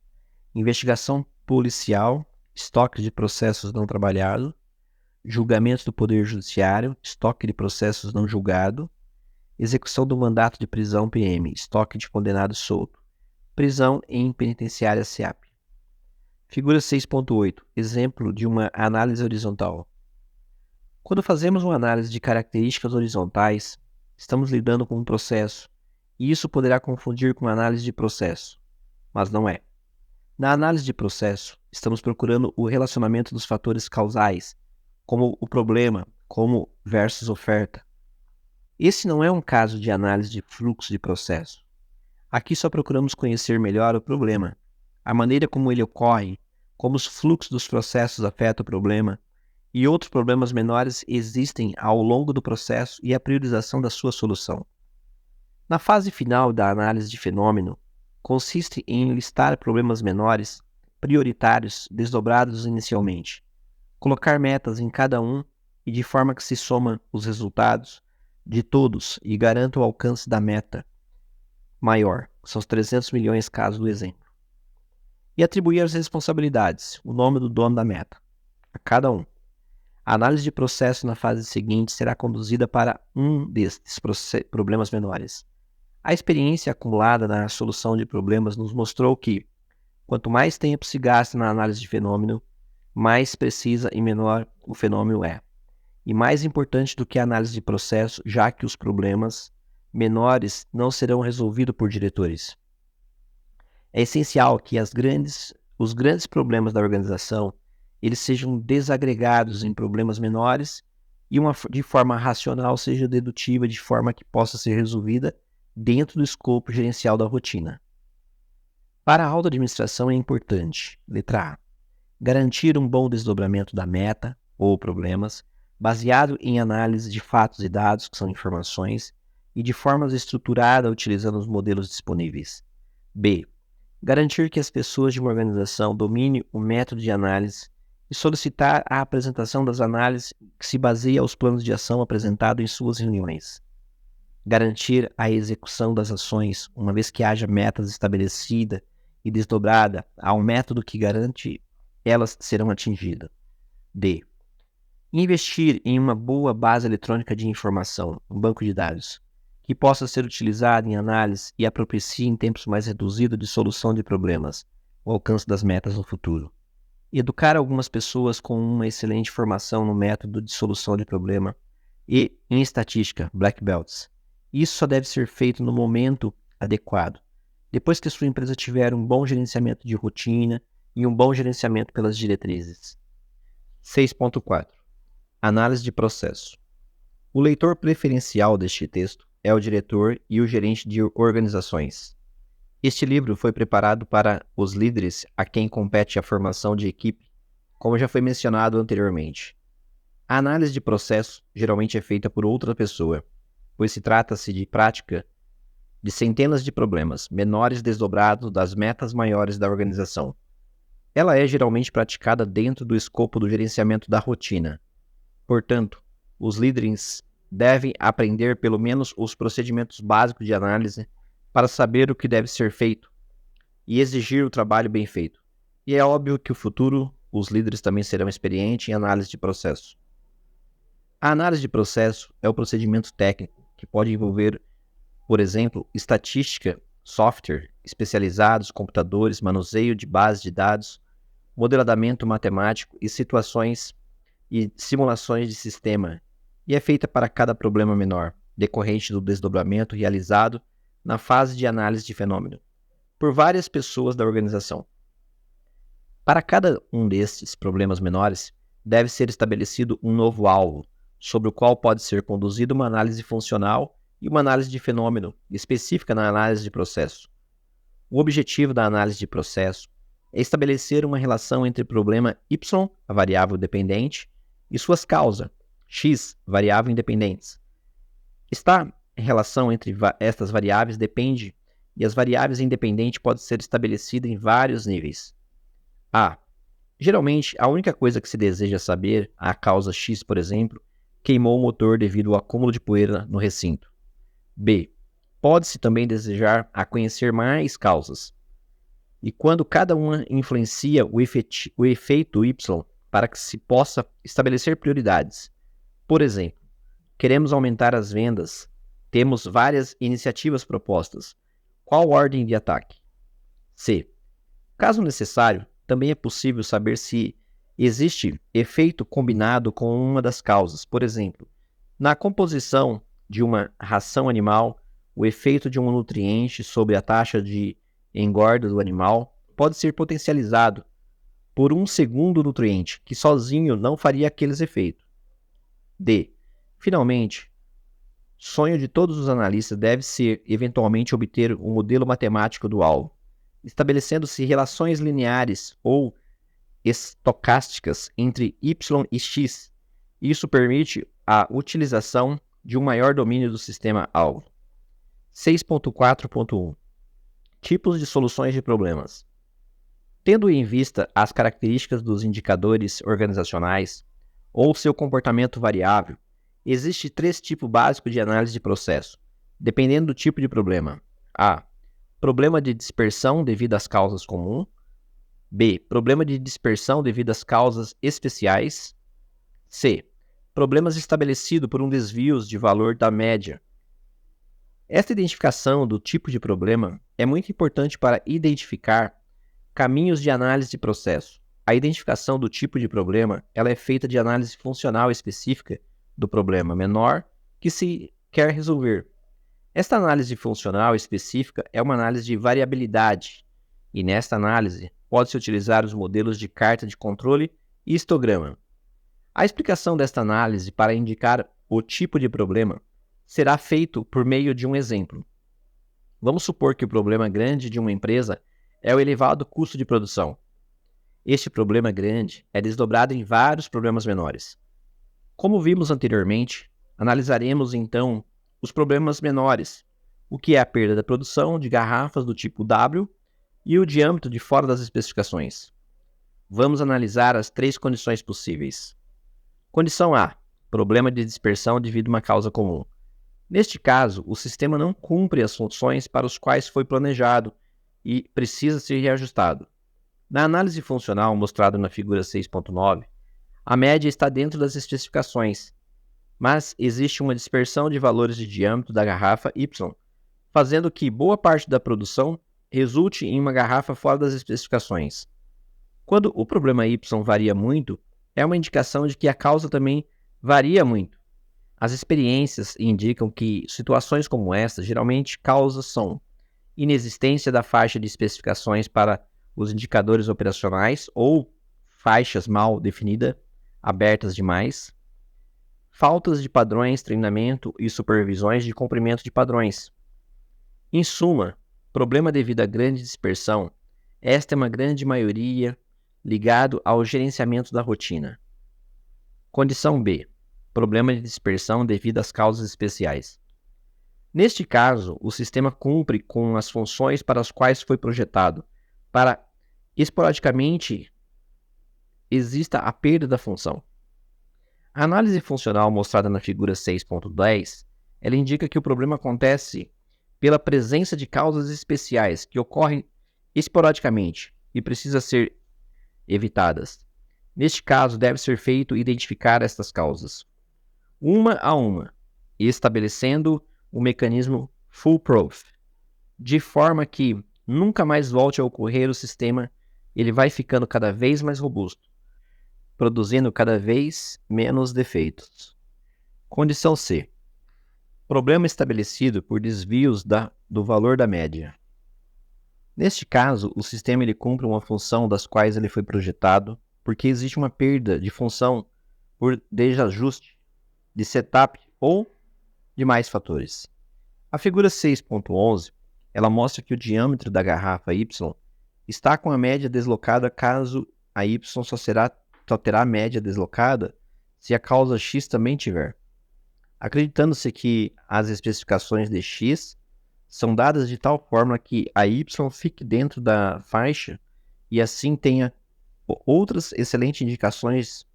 Investigação policial, estoque de processos não trabalhados. Julgamento do Poder Judiciário, estoque de processos não julgado. Execução do mandato de prisão PM, estoque de condenado solto. Prisão em penitenciária SEAP. Figura 6.8, exemplo de uma análise horizontal. Quando fazemos uma análise de características horizontais, estamos lidando com um processo, e isso poderá confundir com análise de processo, mas não é. Na análise de processo, estamos procurando o relacionamento dos fatores causais, como o problema, como versus oferta. Esse não é um caso de análise de fluxo de processo. Aqui só procuramos conhecer melhor o problema, a maneira como ele ocorre, como os fluxos dos processos afetam o problema, e outros problemas menores existem ao longo do processo e a priorização da sua solução. Na fase final da análise de fenômeno, consiste em listar problemas menores, prioritários, desdobrados inicialmente, colocar metas em cada um e de forma que se somam os resultados de todos e garanta o alcance da meta maior, que são os 300 milhões caso do exemplo. e atribuir as responsabilidades, o nome do dono da meta, a cada um. A análise de processo na fase seguinte será conduzida para um destes problemas menores. A experiência acumulada na solução de problemas nos mostrou que, quanto mais tempo se gasta na análise de fenômeno, mais precisa e menor o fenômeno é. E mais importante do que a análise de processo, já que os problemas menores não serão resolvidos por diretores. É essencial que os grandes problemas da organização eles sejam desagregados em problemas menores e de forma racional seja dedutiva de forma que possa ser resolvida dentro do escopo gerencial da rotina. Para a autoadministração é importante, letra A, garantir um bom desdobramento da meta ou problemas, baseado em análise de fatos e dados, que são informações, e de forma estruturada utilizando os modelos disponíveis. B, garantir que as pessoas de uma organização dominem o método de análise e solicitar a apresentação das análises que se baseia aos planos de ação apresentados em suas reuniões. Garantir a execução das ações, uma vez que haja metas estabelecidas e desdobrada a um método que garante elas serão atingidas. D. Investir em uma boa base eletrônica de informação, um banco de dados, que possa ser utilizado em análise e a propicie em tempos mais reduzidos de solução de problemas, o alcance das metas no futuro. Educar algumas pessoas com uma excelente formação no método de solução de problema e em estatística, black belts. Isso só deve ser feito no momento adequado, depois que a sua empresa tiver um bom gerenciamento de rotina e um bom gerenciamento pelas diretrizes. 6.4. Análise de processo. O leitor preferencial deste texto é o diretor e o gerente de organizações. Este livro foi preparado para os líderes a quem compete a formação de equipe, como já foi mencionado anteriormente. A análise de processo geralmente é feita por outra pessoa, pois se trata-se de prática de centenas de problemas menores desdobrados das metas maiores da organização. Ela é geralmente praticada dentro do escopo do gerenciamento da rotina. Portanto, os líderes devem aprender pelo menos os procedimentos básicos de análise para saber o que deve ser feito e exigir o trabalho bem feito. E é óbvio que no futuro os líderes também serão experientes em análise de processo. A análise de processo é o procedimento técnico que pode envolver, por exemplo, estatística, software especializados, computadores, manuseio de bases de dados, modelamento matemático e situações e simulações de sistema, e é feita para cada problema menor, decorrente do desdobramento realizado na fase de análise de fenômeno, por várias pessoas da organização. Para cada um destes problemas menores, deve ser estabelecido um novo alvo, sobre o qual pode ser conduzida uma análise funcional e uma análise de fenômeno específica na análise de processo. O objetivo da análise de processo é estabelecer uma relação entre o problema y, a variável dependente, e suas causas, x, variável independentes. Esta relação entre estas variáveis depende e as variáveis independentes podem ser estabelecidas em vários níveis. A. Geralmente, a única coisa que se deseja saber, a causa x, por exemplo, queimou o motor devido ao acúmulo de poeira no recinto. B. Pode-se também desejar a conhecer mais causas. E quando cada uma influencia o efeito y para que se possa estabelecer prioridades. Por exemplo, queremos aumentar as vendas. Temos várias iniciativas propostas. Qual ordem de ataque? C. Caso necessário, também é possível saber se existe efeito combinado com uma das causas. Por exemplo, na composição de uma ração animal, o efeito de um nutriente sobre a taxa de engorda do animal pode ser potencializado por um segundo nutriente, que sozinho não faria aqueles efeitos. D. Finalmente, sonho de todos os analistas deve ser, eventualmente, obter um modelo matemático do alvo, estabelecendo-se relações lineares ou estocásticas entre y e x. Isso permite a utilização de um maior domínio do sistema-alvo. 6.4.1 Tipos de soluções de problemas. Tendo em vista as características dos indicadores organizacionais ou seu comportamento variável, existem 3 tipos básicos de análise de processo, dependendo do tipo de problema. A. Problema de dispersão devido às causas comuns. B. Problema de dispersão devido às causas especiais. C. Problemas estabelecidos por um desvio de valor da média. Esta identificação do tipo de problema é muito importante para identificar caminhos de análise de processo. A identificação do tipo de problema ela é feita de análise funcional específica do problema menor que se quer resolver. Esta análise funcional específica é uma análise de variabilidade, e nesta análise pode-se utilizar os modelos de carta de controle e histograma. A explicação desta análise para indicar o tipo de problema será feito por meio de um exemplo. Vamos supor que o problema grande de uma empresa é o elevado custo de produção. Este problema grande é desdobrado em vários problemas menores. Como vimos anteriormente, analisaremos então os problemas menores, o que é a perda da produção de garrafas do tipo W e o diâmetro de fora das especificações. Vamos analisar as 3 condições possíveis. Condição A: problema de dispersão devido a uma causa comum. Neste caso, o sistema não cumpre as funções para os quais foi planejado e precisa ser reajustado. Na análise funcional mostrada na figura 6.9, a média está dentro das especificações, mas existe uma dispersão de valores de diâmetro da garrafa Y, fazendo que boa parte da produção resulte em uma garrafa fora das especificações. Quando o problema Y varia muito, é uma indicação de que a causa também varia muito. As experiências indicam que situações como esta geralmente causas são inexistência da faixa de especificações para os indicadores operacionais ou faixas mal definidas, abertas demais, faltas de padrões, treinamento e supervisões de cumprimento de padrões. Em suma, problema devido à grande dispersão, esta é uma grande maioria ligado ao gerenciamento da rotina. Condição B: problema de dispersão devido às causas especiais. Neste caso, o sistema cumpre com as funções para as quais foi projetado, para esporadicamente exista a perda da função. A análise funcional mostrada na figura 6.10, ela indica que o problema acontece pela presença de causas especiais que ocorrem esporadicamente e precisam ser evitadas. Neste caso, deve ser feito identificar estas causas, uma a uma, estabelecendo o mecanismo foolproof, de forma que nunca mais volte a ocorrer o sistema, ele vai ficando cada vez mais robusto, produzindo cada vez menos defeitos. Condição C: problema estabelecido por desvios do valor da média. Neste caso, o sistema ele cumpre uma função das quais ele foi projetado, porque existe uma perda de função por desajuste de setup ou de mais fatores. A figura 6.11, ela mostra que o diâmetro da garrafa Y está com a média deslocada caso a Y só terá a média deslocada se a causa X também tiver. Acreditando-se que as especificações de X são dadas de tal forma que a Y fique dentro da faixa e assim tenha outras excelentes indicações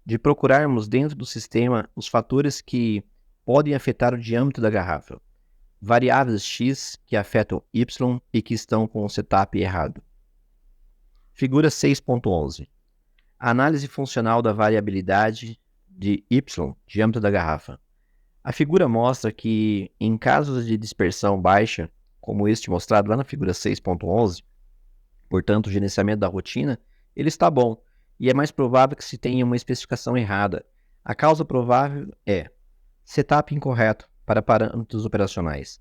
de procurarmos dentro do sistema os fatores que podem afetar o diâmetro da garrafa, variáveis X que afetam Y e que estão com o setup errado. Figura 6.11. A análise funcional da variabilidade de Y, diâmetro da garrafa. A figura mostra que, em casos de dispersão baixa, como este mostrado lá na figura 6.11, portanto, o gerenciamento da rotina, ele está bom, e é mais provável que se tenha uma especificação errada. A causa provável é setup incorreto para parâmetros operacionais.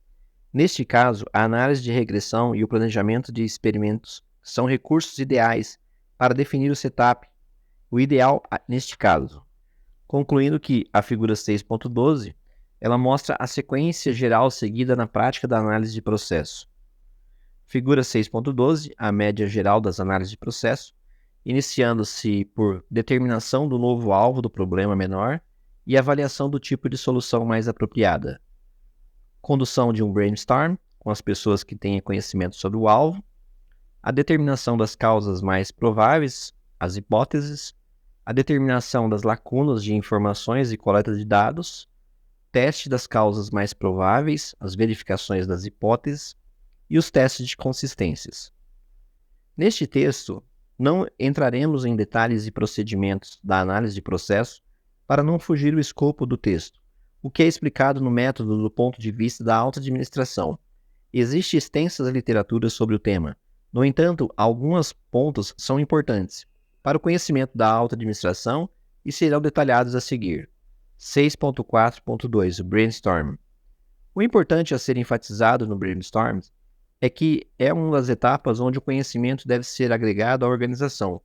Neste caso, a análise de regressão e o planejamento de experimentos são recursos ideais para definir o setup, o ideal neste caso. Concluindo que a figura 6.12 ela mostra a sequência geral seguida na prática da análise de processo. Figura 6.12, a média geral das análises de processo, iniciando-se por determinação do novo alvo do problema menor e avaliação do tipo de solução mais apropriada. Condução de um brainstorm com as pessoas que têm conhecimento sobre o alvo, a determinação das causas mais prováveis, as hipóteses, a determinação das lacunas de informações e coleta de dados, teste das causas mais prováveis, as verificações das hipóteses e os testes de consistências. Neste texto, Não entraremos em detalhes e procedimentos da análise de processo para não fugir do escopo do texto, o que é explicado no método do ponto de vista da alta administração. Existe extensa literatura sobre o tema. No entanto, alguns pontos são importantes para o conhecimento da alta administração e serão detalhados a seguir. 6.4.2 Brainstorm. O importante a ser enfatizado no brainstorm é que é uma das etapas onde o conhecimento deve ser agregado à organização.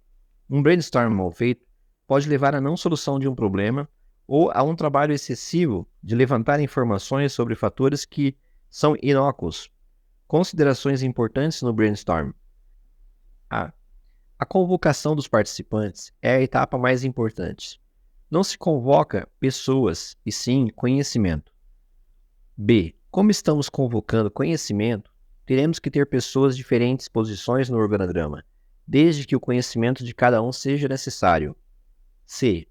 Um brainstorm mal feito pode levar à não solução de um problema ou a um trabalho excessivo de levantar informações sobre fatores que são inócuos. Considerações importantes no brainstorm. A convocação dos participantes é a etapa mais importante. Não se convoca pessoas, e sim conhecimento. B. Como estamos convocando conhecimento, teremos que ter pessoas de diferentes posições no organograma, desde que o conhecimento de cada um seja necessário. C.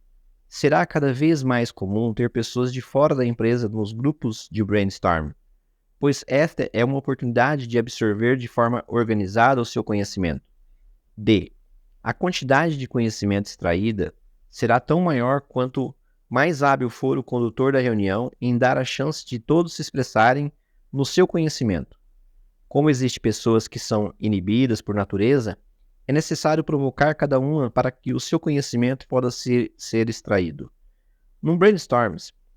Será cada vez mais comum ter pessoas de fora da empresa nos grupos de brainstorm, pois esta é uma oportunidade de absorver de forma organizada o seu conhecimento. D. A quantidade de conhecimento extraída será tão maior quanto mais hábil for o condutor da reunião em dar a chance de todos se expressarem no seu conhecimento. Como existem pessoas que são inibidas por natureza, é necessário provocar cada uma para que o seu conhecimento possa ser extraído. Num brainstorm,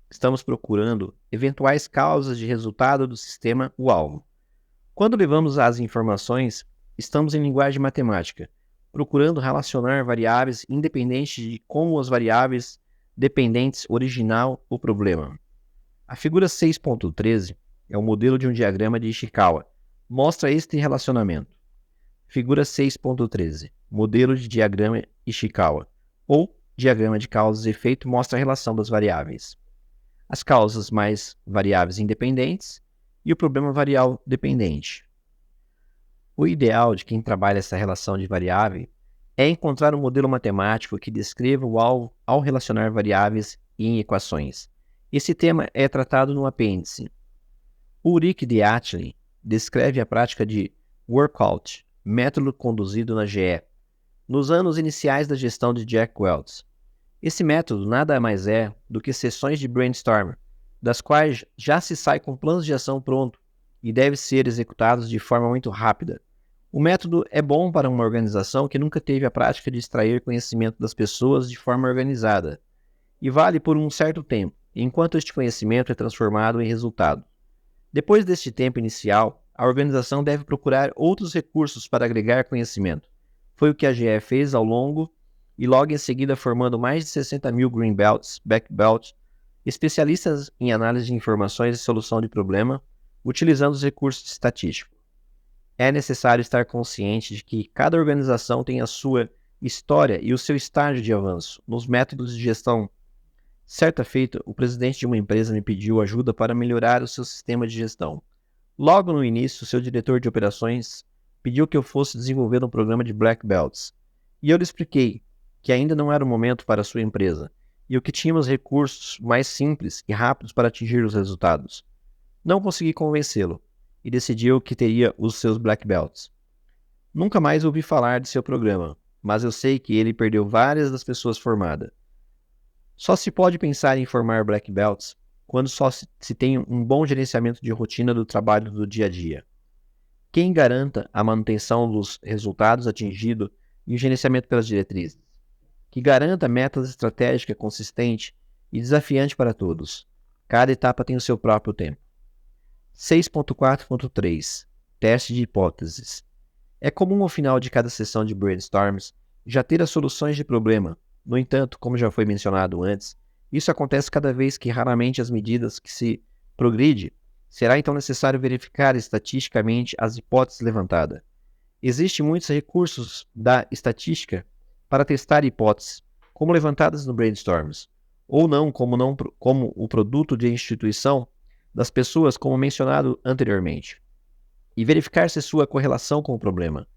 estamos procurando eventuais causas de resultado do sistema o alvo. Quando levamos as informações, estamos em linguagem matemática, procurando relacionar variáveis independentes de como as variáveis dependentes original o problema. A figura 6.13 é o modelo de um diagrama de Ishikawa. Mostra este relacionamento. Figura 6.13, modelo de diagrama Ishikawa, ou diagrama de causas e efeito, mostra a relação das variáveis. As causas mais variáveis independentes e o problema variável dependente. O ideal de quem trabalha essa relação de variável é encontrar um modelo matemático que descreva o alvo ao relacionar variáveis em equações. Esse tema é tratado no apêndice. Ulrich de Atley descreve a prática de workout, método conduzido na GE, nos anos iniciais da gestão de Jack Welch. Esse método nada mais é do que sessões de brainstorm, das quais já se sai com planos de ação pronto e deve ser executados de forma muito rápida. O método é bom para uma organização que nunca teve a prática de extrair conhecimento das pessoas de forma organizada, e vale por um certo tempo, enquanto este conhecimento é transformado em resultado. Depois deste tempo inicial, a organização deve procurar outros recursos para agregar conhecimento. Foi o que a GE fez ao longo e logo em seguida formando mais de 60 mil Green Belts, Black Belts, especialistas em análise de informações e solução de problema, utilizando os recursos estatísticos. É necessário estar consciente de que cada organização tem a sua história e o seu estágio de avanço nos métodos de gestão. Certa feita, o presidente de uma empresa me pediu ajuda para melhorar o seu sistema de gestão. Logo no início, seu diretor de operações pediu que eu fosse desenvolver um programa de Black Belts. E eu lhe expliquei que ainda não era o momento para a sua empresa, e o que tínhamos recursos mais simples e rápidos para atingir os resultados. Não consegui convencê-lo, e decidiu que teria os seus Black Belts. Nunca mais ouvi falar de seu programa, mas eu sei que ele perdeu várias das pessoas formadas. Só se pode pensar em formar Black Belts quando só se tem um bom gerenciamento de rotina do trabalho do dia a dia. Quem garanta a manutenção dos resultados atingidos e o gerenciamento pelas diretrizes. Que garanta metas estratégicas consistentes e desafiantes para todos. Cada etapa tem o seu próprio tempo. 6.4.3 Teste de hipóteses. É comum ao final de cada sessão de brainstorms já ter as soluções de problema. No entanto, como já foi mencionado antes, isso acontece cada vez que raramente as medidas que se progride, será então necessário verificar estatisticamente as hipóteses levantadas. Existem muitos recursos da estatística para testar hipóteses, como levantadas no brainstorms, ou não como o produto de instituição das pessoas, como mencionado anteriormente, e verificar se sua correlação com o problema.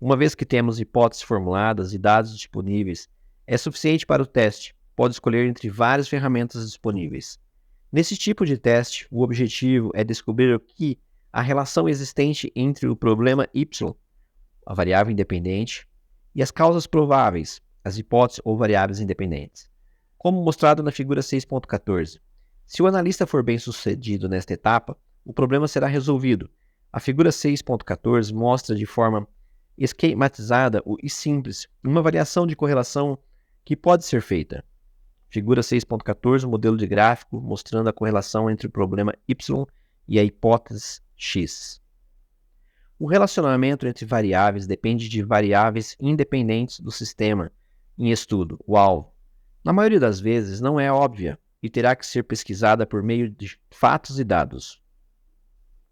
Uma vez que temos hipóteses formuladas e dados disponíveis, é suficiente para o teste. Pode escolher entre várias ferramentas disponíveis. Nesse tipo de teste, o objetivo é descobrir o que a relação existente entre o problema Y, a variável independente, e as causas prováveis, as hipóteses ou variáveis independentes. Como mostrado na figura 6.14. Se o analista for bem sucedido nesta etapa, o problema será resolvido. A figura 6.14 mostra de forma esquematizada e simples uma variação de correlação que pode ser feita. Figura 6.14, modelo de gráfico mostrando a correlação entre o problema Y e a hipótese X. O relacionamento entre variáveis depende de variáveis independentes do sistema em estudo, o alvo. Na maioria das vezes não é óbvia e terá que ser pesquisada por meio de fatos e dados.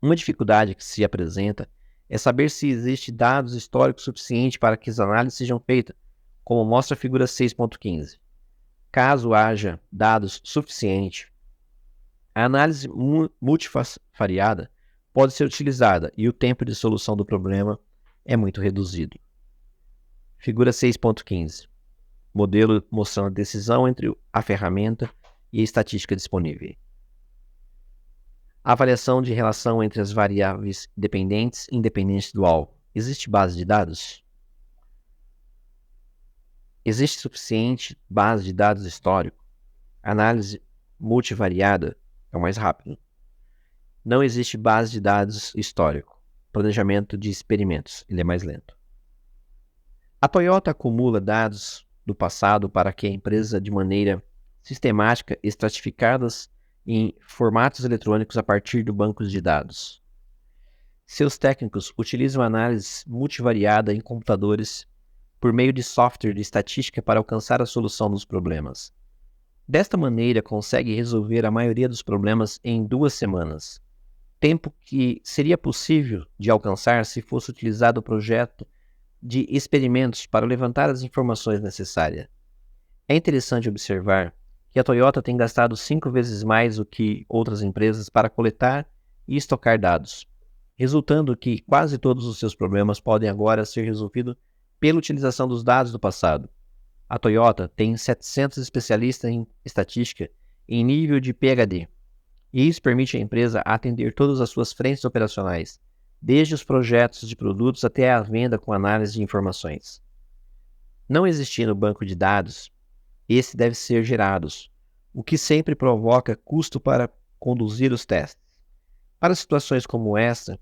Uma dificuldade que se apresenta é saber se existe dados históricos suficientes para que as análises sejam feitas, como mostra a figura 6.15. Caso haja dados suficientes, a análise multivariada pode ser utilizada e o tempo de solução do problema é muito reduzido. Figura 6.15. Modelo mostrando a decisão entre a ferramenta e a estatística disponível. Avaliação de relação entre as variáveis dependentes e independentes do alvo. Existe base de dados? Existe suficiente base de dados histórico? Análise multivariada é o mais rápido. Não existe base de dados histórico. Planejamento de experimentos, ele é mais lento. A Toyota acumula dados do passado para que a empresa, de maneira sistemática, estratificadas em formatos eletrônicos a partir do banco de dados. Seus técnicos utilizam análise multivariada em computadores por meio de software de estatística para alcançar a solução dos problemas. Desta maneira, consegue resolver a maioria dos problemas em 2 semanas, tempo que seria possível de alcançar se fosse utilizado o projeto de experimentos para levantar as informações necessárias. É interessante observar que a Toyota tem gastado 5 vezes mais do que outras empresas para coletar e estocar dados, resultando que quase todos os seus problemas podem agora ser resolvidos pela utilização dos dados do passado. A Toyota tem 700 especialistas em estatística em nível de PhD, e isso permite à empresa atender todas as suas frentes operacionais, desde os projetos de produtos até a venda com análise de informações. Não existindo banco de dados, esse deve ser gerado, o que sempre provoca custo para conduzir os testes. Para situações como esta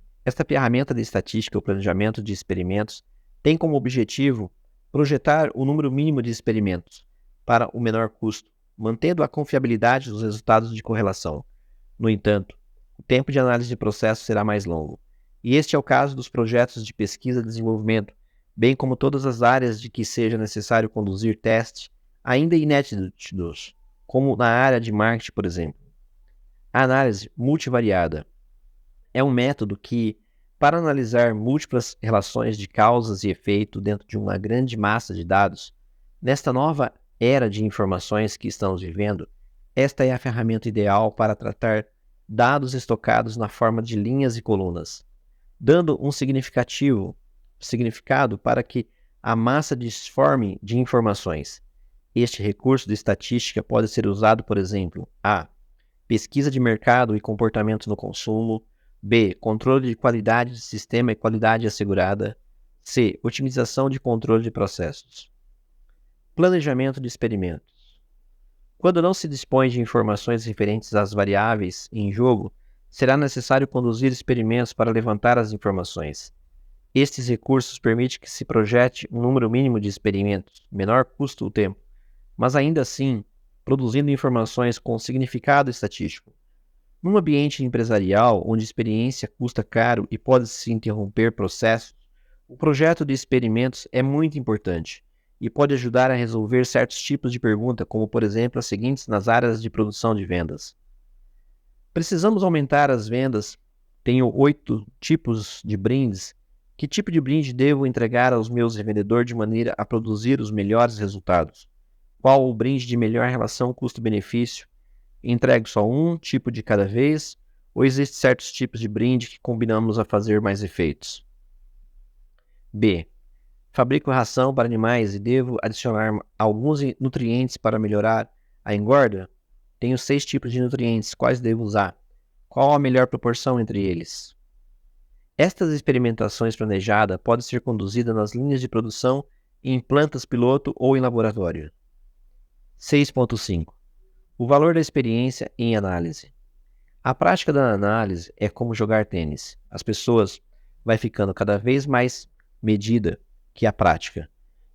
ferramenta de estatística ou planejamento de experimentos tem como objetivo projetar o número mínimo de experimentos para o menor custo, mantendo a confiabilidade dos resultados de correlação. No entanto, o tempo de análise de processo será mais longo, e este é o caso dos projetos de pesquisa e desenvolvimento, bem como todas as áreas de que seja necessário conduzir testes ainda inéditos, como na área de marketing, por exemplo. A análise multivariada é um método que, para analisar múltiplas relações de causas e efeito dentro de uma grande massa de dados, nesta nova era de informações que estamos vivendo, esta é a ferramenta ideal para tratar dados estocados na forma de linhas e colunas, dando um significado para que a massa disforme de informações. Este recurso de estatística pode ser usado, por exemplo, a. Pesquisa de mercado e comportamento no consumo. B. Controle de qualidade de sistema e qualidade assegurada. C. Otimização de controle de processos. Planejamento de experimentos. Quando não se dispõe de informações referentes às variáveis em jogo, será necessário conduzir experimentos para levantar as informações. Estes recursos permitem que se projete um número mínimo de experimentos, menor custo o tempo, mas ainda assim, produzindo informações com significado estatístico. Num ambiente empresarial, onde a experiência custa caro e pode-se interromper processos, o projeto de experimentos é muito importante e pode ajudar a resolver certos tipos de pergunta, como por exemplo as seguintes nas áreas de produção de vendas. Precisamos aumentar as vendas? Tenho 8 tipos de brindes. Que tipo de brinde devo entregar aos meus revendedores de maneira a produzir os melhores resultados? Qual o brinde de melhor relação custo-benefício? Entrego só um tipo de cada vez? Ou existem certos tipos de brinde que combinamos a fazer mais efeitos? B. Fabrico ração para animais e devo adicionar alguns nutrientes para melhorar a engorda? Tenho 6 tipos de nutrientes, quais devo usar? Qual a melhor proporção entre eles? Estas experimentações planejadas podem ser conduzidas nas linhas de produção em plantas piloto ou em laboratório. 6.5. O valor da experiência em análise. A prática da análise é como jogar tênis. As pessoas vai ficando cada vez mais medida que a prática,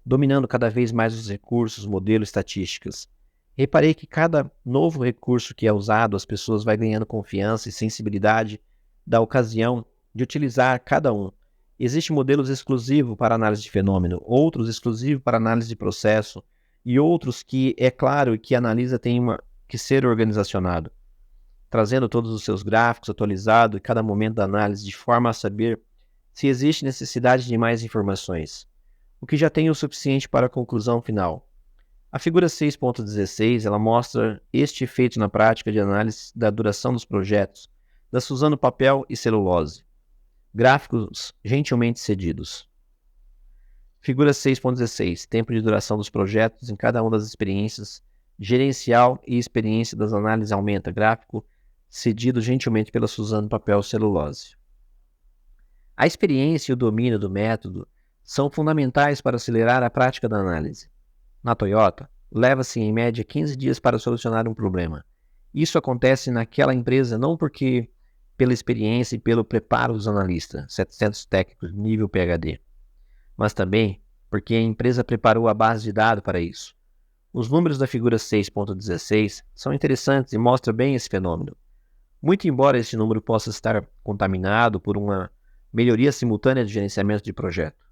dominando cada vez mais os recursos, modelos, estatísticas. Reparei que cada novo recurso que é usado, as pessoas vai ganhando confiança e sensibilidade da ocasião de utilizar cada um. Existem modelos exclusivos para análise de fenômeno, outros exclusivos para análise de processo e outros que, é claro, que a analisa tem que ser organizacionado, trazendo todos os seus gráficos atualizados em cada momento da análise, de forma a saber se existe necessidade de mais informações, o que já tem o suficiente para a conclusão final. A figura 6.16 ela mostra este efeito na prática de análise da duração dos projetos, usando papel e celulose. Gráficos gentilmente cedidos. Figura 6.16 tempo de duração dos projetos em cada uma das experiências gerencial e experiência das análises aumenta. Gráfico cedido gentilmente pela Suzano Papel Celulose. A experiência e o domínio do método são fundamentais para acelerar a prática da análise. Na Toyota, leva-se em média 15 dias para solucionar um problema. Isso acontece naquela empresa não porque pela experiência e pelo preparo dos analistas, 700 técnicos nível PhD, mas também porque a empresa preparou a base de dados para isso. Os números da figura 6.16 são interessantes e mostram bem esse fenômeno. Muito embora esse número possa estar contaminado por uma melhoria simultânea de gerenciamento de projeto.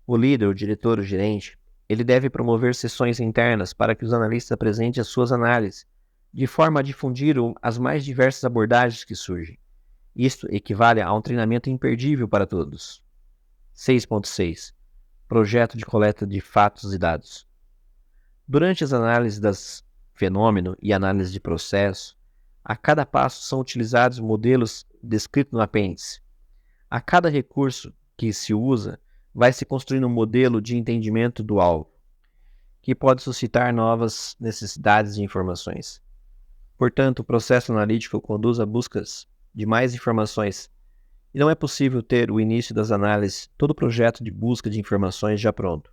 O líder, o diretor, o gerente, ele deve promover sessões internas para que os analistas apresentem as suas análises, de forma a difundir as mais diversas abordagens que surgem. Isto equivale a um treinamento imperdível para todos. 6.6. Projeto de coleta de fatos e dados. Durante as análises das fenômeno e análise de processo, a cada passo são utilizados modelos descritos no apêndice. A cada recurso que se usa, vai se construindo um modelo de entendimento do alvo, que pode suscitar novas necessidades de informações. Portanto, o processo analítico conduz a buscas de mais informações, e não é possível ter o início das análises, todo o projeto de busca de informações já pronto.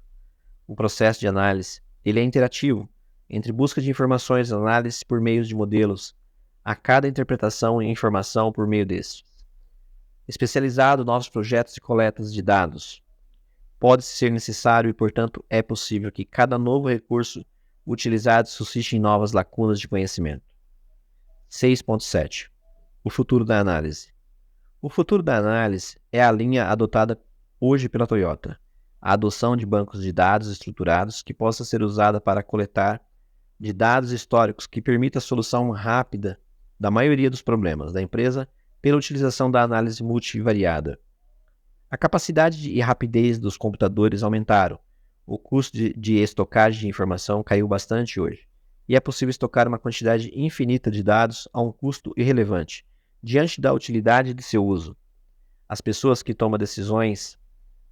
O processo de análise ele é interativo, entre busca de informações e análise por meio de modelos, a cada interpretação e informação por meio destes. Especializado novos projetos de coletas de dados. Pode ser necessário e, portanto, é possível que cada novo recurso utilizado suscite novas lacunas de conhecimento. 6.7. O futuro da análise. O futuro da análise é a linha adotada hoje pela Toyota. A adoção de bancos de dados estruturados que possa ser usada para coletar de dados históricos que permita a solução rápida da maioria dos problemas da empresa pela utilização da análise multivariada. A capacidade e rapidez dos computadores aumentaram. O custo de estocagem de informação caiu bastante hoje. E é possível estocar uma quantidade infinita de dados a um custo irrelevante, diante da utilidade de seu uso. As pessoas que tomam decisões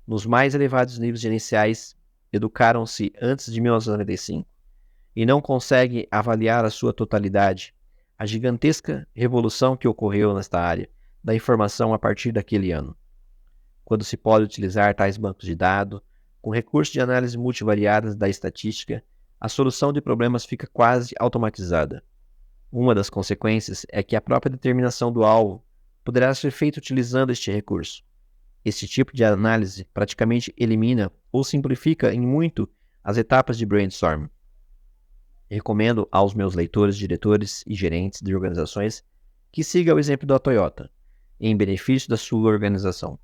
nos mais elevados níveis gerenciais educaram-se antes de 1995 e não conseguem avaliar a sua totalidade, a gigantesca revolução que ocorreu nesta área da informação a partir daquele ano. Quando se pode utilizar tais bancos de dados, com recursos de análise multivariadas da estatística, a solução de problemas fica quase automatizada. Uma das consequências é que a própria determinação do alvo poderá ser feita utilizando este recurso. Este tipo de análise praticamente elimina ou simplifica em muito as etapas de brainstorm. Recomendo aos meus leitores, diretores e gerentes de organizações que sigam o exemplo da Toyota, em benefício da sua organização.